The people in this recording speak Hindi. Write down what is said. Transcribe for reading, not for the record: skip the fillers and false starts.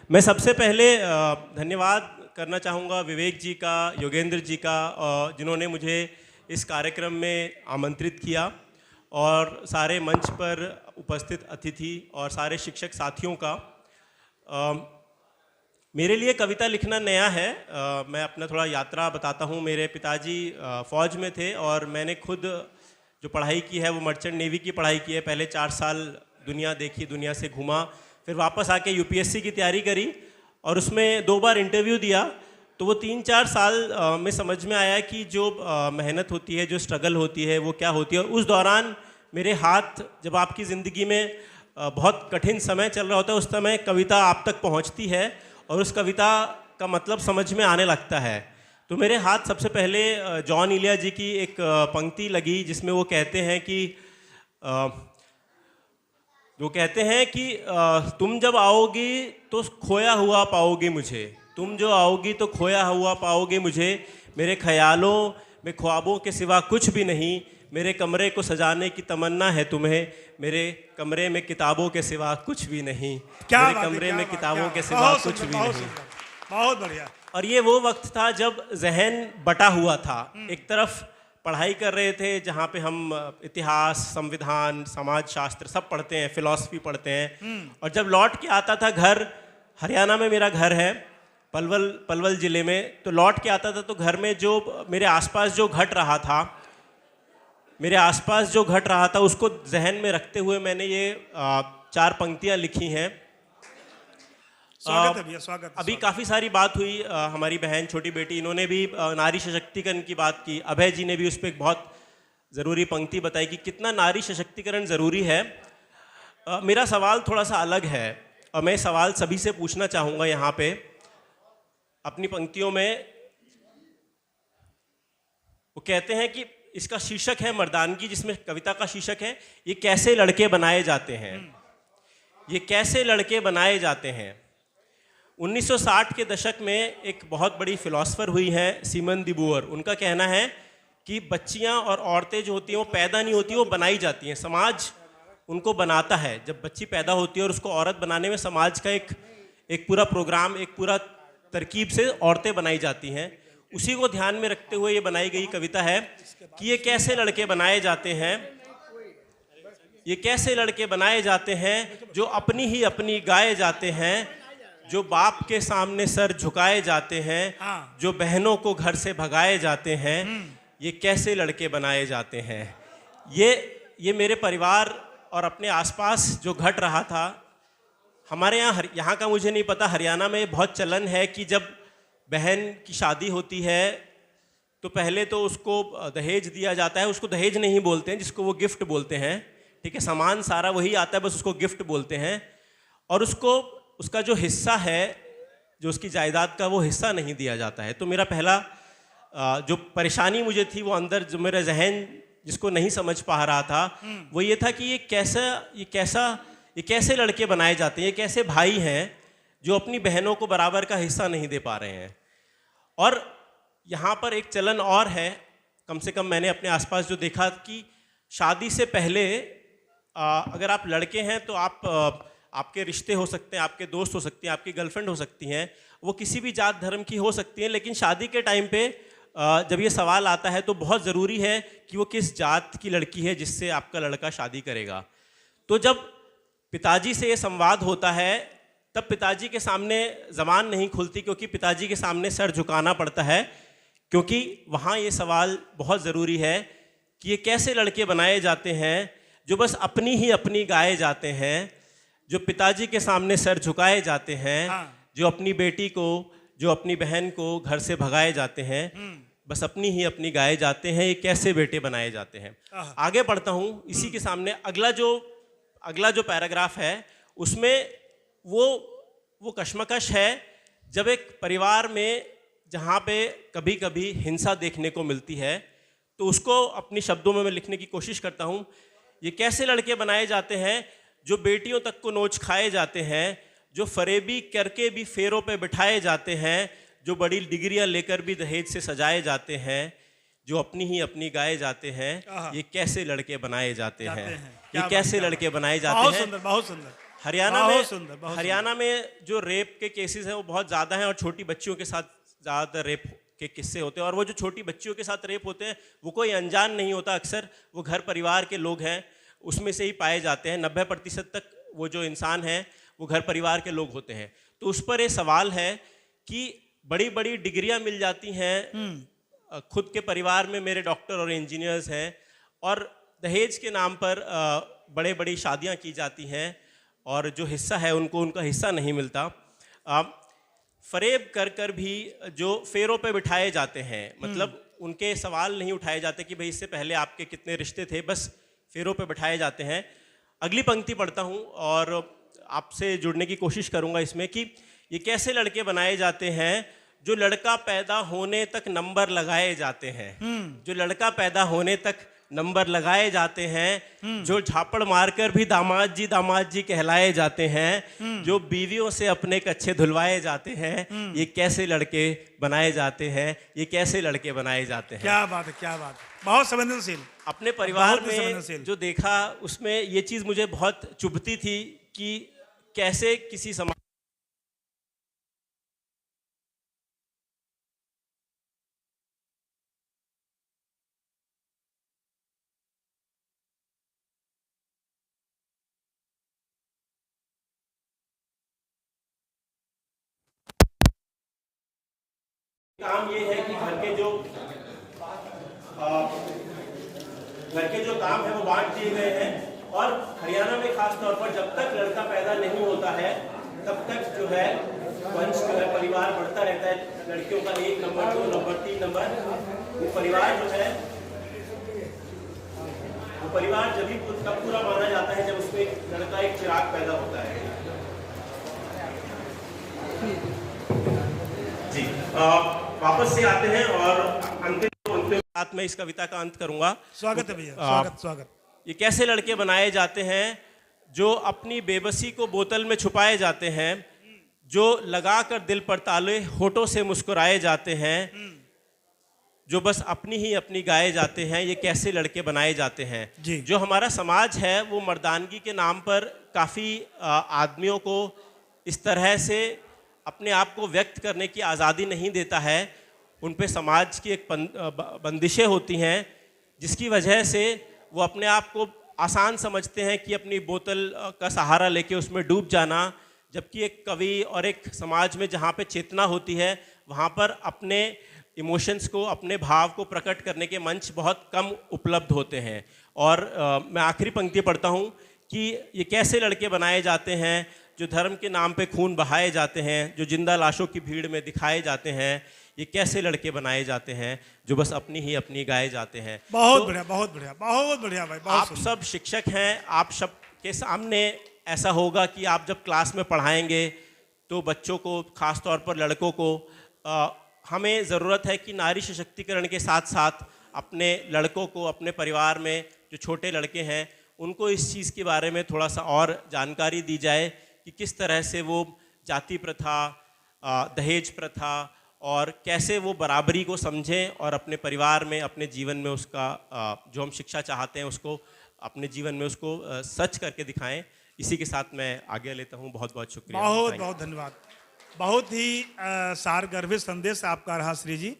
मैं सबसे पहले धन्यवाद करना चाहूँगा विवेक जी का, योगेंद्र जी का, जिन्होंने मुझे इस कार्यक्रम में आमंत्रित किया, और सारे मंच पर उपस्थित अतिथि और सारे शिक्षक साथियों का। मेरे लिए कविता लिखना नया है। मैं अपना थोड़ा यात्रा बताता हूँ। मेरे पिताजी फ़ौज में थे और मैंने खुद जो पढ़ाई की है वो मर्चेंट नेवी की पढ़ाई की है। पहले 4 साल दुनिया देखी, दुनिया से घूमा, फिर वापस आके यूपीएससी की तैयारी करी और उसमें 2 बार इंटरव्यू दिया। तो वो 3-4 साल में समझ में आया कि जो मेहनत होती है, जो स्ट्रगल होती है, वो क्या होती है। और उस दौरान मेरे हाथ, जब आपकी ज़िंदगी में बहुत कठिन समय चल रहा होता है, उस समय कविता आप तक पहुंचती है और उस कविता का मतलब समझ में आने लगता है। तो मेरे हाथ सबसे पहले जॉन इलिया जी की एक पंक्ति लगी, जिसमें वो कहते हैं कि तुम जब आओगी तो खोया हुआ पाओगे मुझे, तुम जो आओगी तो खोया हुआ पाओगे मुझे, मेरे ख्यालों में ख्वाबों के सिवा कुछ भी नहीं, मेरे कमरे को सजाने की तमन्ना है तुम्हें, मेरे कमरे में किताबों के सिवा कुछ भी नहीं, मेरे कमरे में किताबों के सिवा कुछ भी नहीं। बहुत बढ़िया। और ये वो वक्त था जब जहन बटा हुआ था। एक तरफ पढ़ाई कर रहे थे जहाँ पे हम इतिहास, संविधान, समाज शास्त्र सब पढ़ते हैं, फिलॉसफी पढ़ते हैं, और जब लौट के आता था घर, हरियाणा में मेरा घर है, पलवल ज़िले में, तो लौट के आता था तो घर में जो मेरे आसपास जो घट रहा था उसको जहन में रखते हुए मैंने ये 4 पंक्तियाँ लिखी हैं। स्वागत है भैया, स्वागत। अभी काफ़ी सारी बात हुई। हमारी बहन, छोटी बेटी, इन्होंने भी नारी सशक्तिकरण की बात की। अभय जी ने भी उस पर एक बहुत ज़रूरी पंक्ति बताई कि कितना नारी सशक्तिकरण ज़रूरी है। मेरा सवाल थोड़ा सा अलग है और मैं सवाल सभी से पूछना चाहूँगा यहाँ पे अपनी पंक्तियों में। वो कहते हैं कि इसका शीर्षक है मर्दानगी, जिसमें कविता का शीर्षक है ये कैसे लड़के बनाए जाते हैं। ये कैसे लड़के बनाए जाते हैं। 1960 के दशक में एक बहुत बड़ी फिलॉसफर हुई हैं सिमन द बोअर। उनका कहना है कि बच्चियां और औरतें जो होती हैं वो पैदा नहीं होती, वो बनाई जाती हैं। समाज उनको बनाता है। जब बच्ची पैदा होती है और उसको औरत बनाने में समाज का एक पूरा प्रोग्राम, एक पूरा तरकीब से औरतें बनाई जाती हैं। उसी को ध्यान में रखते हुए ये बनाई गई कविता है कि ये कैसे लड़के बनाए जाते हैं। ये कैसे लड़के बनाए जाते हैं जो अपनी ही अपनी गाए जाते हैं, जो बाप के सामने सर झुकाए जाते हैं, जो बहनों को घर से भगाए जाते हैं। ये कैसे लड़के बनाए जाते हैं। ये मेरे परिवार और अपने आसपास जो घट रहा था, हमारे यहाँ का मुझे नहीं पता, हरियाणा में बहुत चलन है कि जब बहन की शादी होती है तो पहले तो उसको दहेज दिया जाता है। उसको दहेज नहीं बोलते हैं, जिसको वो गिफ्ट बोलते हैं, ठीक है। सामान सारा वही आता है, बस उसको गिफ्ट बोलते हैं। और उसका जो हिस्सा है, जो उसकी जायदाद का, वो हिस्सा नहीं दिया जाता है। तो मेरा पहला जो परेशानी मुझे थी, वो अंदर जो मेरा जहन जिसको नहीं समझ पा रहा था, वो ये था कि ये कैसे लड़के बनाए जाते हैं। ये कैसे भाई हैं जो अपनी बहनों को बराबर का हिस्सा नहीं दे पा रहे हैं। और यहाँ पर एक चलन और है, कम से कम मैंने अपने आसपास जो देखा, कि शादी से पहले अगर आप लड़के हैं तो आपके रिश्ते हो सकते हैं, आपके दोस्त हो सकते हैं, आपकी गर्लफ्रेंड हो सकती हैं, वो किसी भी जात धर्म की हो सकती हैं। लेकिन शादी के टाइम पे जब ये सवाल आता है तो बहुत ज़रूरी है कि वो किस जात की लड़की है जिससे आपका लड़का शादी करेगा। तो जब पिताजी से ये संवाद होता है तब पिताजी के सामने ज़बान नहीं खुलती, क्योंकि पिताजी के सामने सर झुकाना पड़ता है, क्योंकि वहाँ ये सवाल बहुत ज़रूरी है कि ये कैसे लड़के बनाए जाते हैं जो बस अपनी ही अपनी गाए जाते हैं, जो पिताजी के सामने सर झुकाए जाते हैं, जो अपनी बेटी को, जो अपनी बहन को घर से भगाए जाते हैं, बस अपनी ही अपनी गाए जाते हैं। ये कैसे बेटे बनाए जाते हैं। आगे बढ़ता हूँ। इसी के सामने अगला जो पैराग्राफ है, उसमें वो कश्मकश है जब एक परिवार में जहाँ पे कभी कभी हिंसा देखने को मिलती है, तो उसको अपनी शब्दों में मैं लिखने की कोशिश करता हूँ। ये कैसे लड़के बनाए जाते हैं जो बेटियों तक को नोच खाए जाते हैं, जो फरेबी करके भी फेरों पे बिठाए जाते हैं, जो बड़ी डिग्रियां लेकर भी दहेज से सजाए जाते हैं, जो अपनी ही अपनी गाए जाते हैं। ये कैसे लड़के बनाए जाते हैं। ये कैसे लड़के बनाए जाते हैं। बहुत सुंदर, बहुत सुंदर। हरियाणा में जो रेप के केसेस हैं वो बहुत ज़्यादा हैं और छोटी बच्चियों के साथ ज़्यादातर रेप के किस्से होते हैं। और वो जो छोटी बच्चियों के साथ रेप होते हैं वो कोई अनजान नहीं होता, अक्सर वो घर परिवार के लोग हैं उसमें से ही पाए जाते हैं। 90% तक वो जो इंसान हैं वो घर परिवार के लोग होते हैं। तो उस पर ये सवाल है कि बड़ी बड़ी डिग्रियां मिल जाती हैं, खुद के परिवार में मेरे डॉक्टर और इंजीनियर्स हैं, और दहेज के नाम पर बड़े बड़ी शादियां की जाती हैं और जो हिस्सा है उनको उनका हिस्सा नहीं मिलता। फरेब कर कर भी जो फेरों पे बिठाए जाते हैं, मतलब उनके सवाल नहीं उठाए जाते कि भाई इससे पहले आपके कितने रिश्ते थे, बस फेरों पे बिठाए जाते हैं। अगली पंक्ति पढ़ता हूँ और आपसे जुड़ने की कोशिश करूँगा इसमें कि ये कैसे लड़के बनाए जाते हैं जो लड़का पैदा होने तक नंबर लगाए जाते हैं, जो लड़का पैदा होने तक नंबर लगाए जाते हैं, जो झापड़ मारकर भी दामाद जी कहलाए जाते हैं, जो बीवियों से अपने कच्छे धुलवाए जाते हैं। ये कैसे लड़के बनाए जाते हैं, ये कैसे लड़के बनाए जाते हैं। क्या बात है, क्या बात है, बहुत संवेदनशील। अपने परिवार में जो देखा उसमें ये चीज़ मुझे बहुत चुभती थी कि कैसे किसी समाज काम ये है कि घर के जो काम है वो बांट दिए गए हैं। और हरियाणा में खास तौर पर जब तक लड़का पैदा नहीं होता है तब तक जो है वंश जो है परिवार बढ़ता रहता है। लड़कियों का 1 नंबर 2 नंबर 3 नंबर, वो परिवार जो है वो परिवार जब भी तब पूरा माना जाता है जब उसमें एक लड़का, एक चिराग पैदा होता है। जी वापस से आते हैं और अंतिम बात में इस कविता का अंत करूंगा। स्वागत है भैया, स्वागत। ये कैसे लड़के बनाए जाते हैं जो अपनी बेबसी को बोतल में छुपाए जाते हैं, जो लगाकर दिल पर ताले होठों से मुस्कुराए जाते हैं, जो बस अपनी ही अपनी गाए जाते हैं। ये कैसे लड़के बनाए जाते हैं। जो हमारा समाज है वो मर्दानगी के नाम पर काफ़ी आदमियों को इस तरह से अपने आप को व्यक्त करने की आज़ादी नहीं देता है। उन पे समाज की एक बंदिशें होती हैं जिसकी वजह से वो अपने आप को आसान समझते हैं कि अपनी बोतल का सहारा लेके उसमें डूब जाना। जबकि एक कवि और एक समाज में जहाँ पे चेतना होती है वहाँ पर अपने इमोशंस को, अपने भाव को प्रकट करने के मंच बहुत कम उपलब्ध होते हैं। और मैं आखिरी पंक्ति पढ़ता हूँ कि ये कैसे लड़के बनाए जाते हैं जो धर्म के नाम पे खून बहाए जाते हैं, जो जिंदा लाशों की भीड़ में दिखाए जाते हैं। ये कैसे लड़के बनाए जाते हैं जो बस अपनी ही अपनी गाए जाते हैं। बहुत बढ़िया, बहुत बढ़िया, बहुत बढ़िया भाई। आप सब शिक्षक हैं, आप सब के सामने ऐसा होगा कि आप जब क्लास में पढ़ाएंगे तो बच्चों को, खास तौर पर लड़कों को, हमें ज़रूरत है कि नारी सशक्तिकरण के साथ साथ अपने लड़कों को, अपने परिवार में जो छोटे लड़के हैं उनको इस चीज़ के बारे में थोड़ा सा और जानकारी दी जाए कि किस तरह से वो जाति प्रथा, दहेज प्रथा और कैसे वो बराबरी को समझें और अपने परिवार में, अपने जीवन में उसका जो हम शिक्षा चाहते हैं उसको अपने जीवन में उसको सच करके दिखाएं। इसी के साथ मैं आगे लेता हूं। बहुत बहुत शुक्रिया। बहुत बहुत धन्यवाद। बहुत ही सारगर्भित संदेश आपका रहा श्री जी।